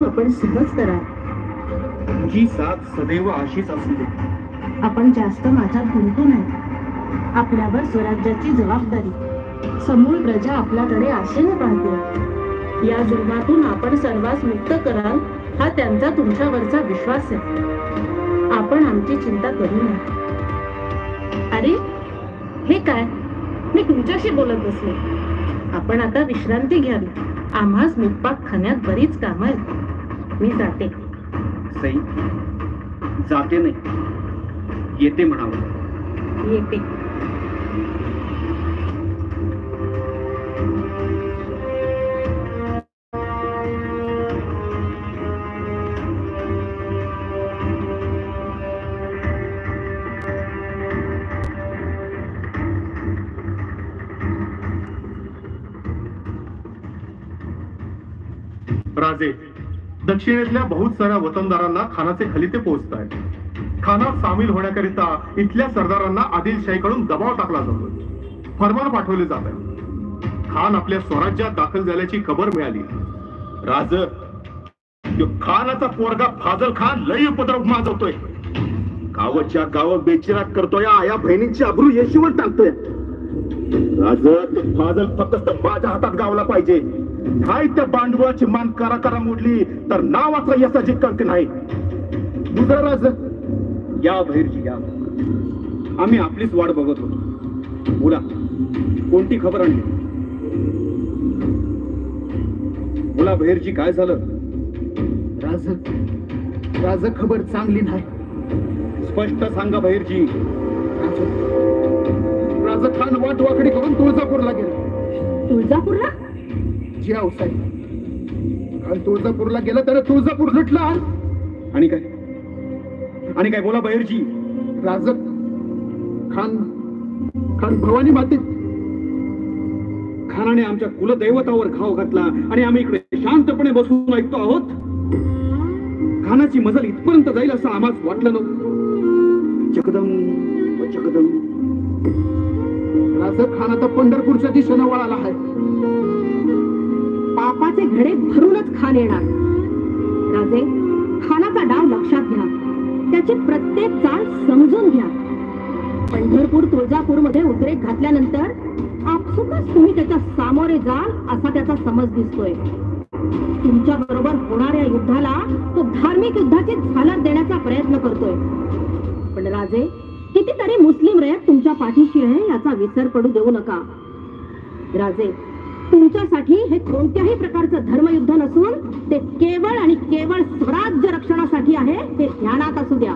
आपण सहज करा. तुझी साथ सदैव अशीच असू दे. आपण जास्त माझ्यात गुंतू नाही. आपल्यावर स्वराज्याची जबाबदारी. समूळ प्रजा आपल्याकडे आशेने पाहते. या जुलमातून आपण सर्वांस मुक्त कराल हा त्यांचा तुमच्यावरचा विश्वास आहे. आपण आमची चिंता करू नये. अरे हे काय, मी तुमच्याशी बोलत बसले. आपण आता विश्रांती घ्यावी. आम्हास मुक्पाक खाण्यात बरीच कामं आहेत. मी जाते. सई, जाते नाही, येते म्हणावं. येते. राजे, दक्षिणेतल्या बहुत साऱ्या वतनदारांना खानाचे खलिते पोहोचत आहेत. खानात सामील होण्याकरिता इथल्या सरदारांना आदिलशाहीकडून दबाव टाकला जातो. फरमान पाठवले जात आहे. खान आपल्या स्वराज्यात दाखल झाल्याची खबर मिळाली. राज, खानाचा पोरगा फाजल खान लई उपद्रव माजवतोय. गावाच्या गाव बेचिराग करतोय. आया बहिणींची अब्रू येशीवर टाकतोय. राज, फाजल फक्त माझ्या हातात गावला पाहिजे. काय त्या बांडवाची मान करा मोडली तर नावाचा यशाची कंक नाही. दुसरा राज, या भैरजी या. आम्ही आपलीच वाट बघत होतो. बोला, कोणती खबर आणली? बोला भैरजी, काय झालं? राज, खबर चांगली नाही. स्पष्ट सांगा भैरजी. राज खान वाटवाकडी करून तुळजापूरला गेला. तुळजापूरला? जी आऊसाहेब, खान तुळजापूरला गेला तर तुळजापूर लुटला. आणि काय? आणि काय? बोला भैरजी. राज, खान भवानी मातेत. खानाने आमच्या कुलदैवतावर घाव घातला आणि आम्ही इकडे शांतपणे बसून ऐकतो आहोत. खानाची मजल इथपर्यंत जाईल असं आम्हाला वाटलं नव्हतं. जगदम. राज, खान आता पंढरपूरच्या दिशेनं वळाला आहे. पापाचे घडे भरूनच खान येणार. राजे, खानाचा डाव लक्षात घ्या. त्याची प्रत्येक चाल समजून घ्या. पंढरपूर तुळजापूर मध्ये उद्रेक घातल्यानंतर आपसुकच तुम्ही त्याच्या सामोरे जाल असा त्याचा समज दिसतोय. तुमच्या बरोबर होणाऱ्या युद्धाला तो धार्मिक युद्धाची झालर देण्याचा प्रयत्न करतोय. पण राजे, कितीतरी मुस्लिम रयत तुमच्या पाठीशी आहे याचा विसर पडू देऊ नका. राजे, तुमच्यासाठी हे कोणत्याही प्रकारचं धर्मयुद्ध नसून ते केवळ आणि केवळ स्वराज्य रक्षणासाठी आहे हे ध्यानात असू द्या.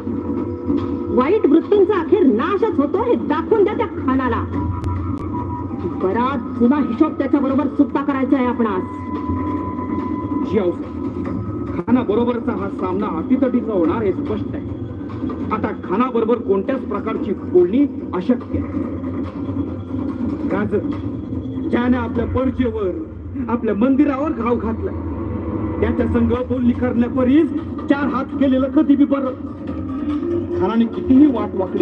वाईट वृत्तींचा अखेर नाशच होतो हे दाखवून द्या त्या खानाला. बराच जुना हिशोब त्याच्या बरोबर चुकता करायचा आहे आपणास. खाना बरोबरचा हा सामना अटीतटीचा होणार हे स्पष्ट आहे. आता खानाबरोबर कोणत्याच प्रकारची बोलणी अशक्य आहे. राज, ज्याने आपल्या पर्जेवर, आपल्या मंदिरावर घाव घातला त्याच्या संग बोलणी करण्यापरीस 4 हात केलेलं कधी बी बरं. खानाने कितीही वाट वाकडी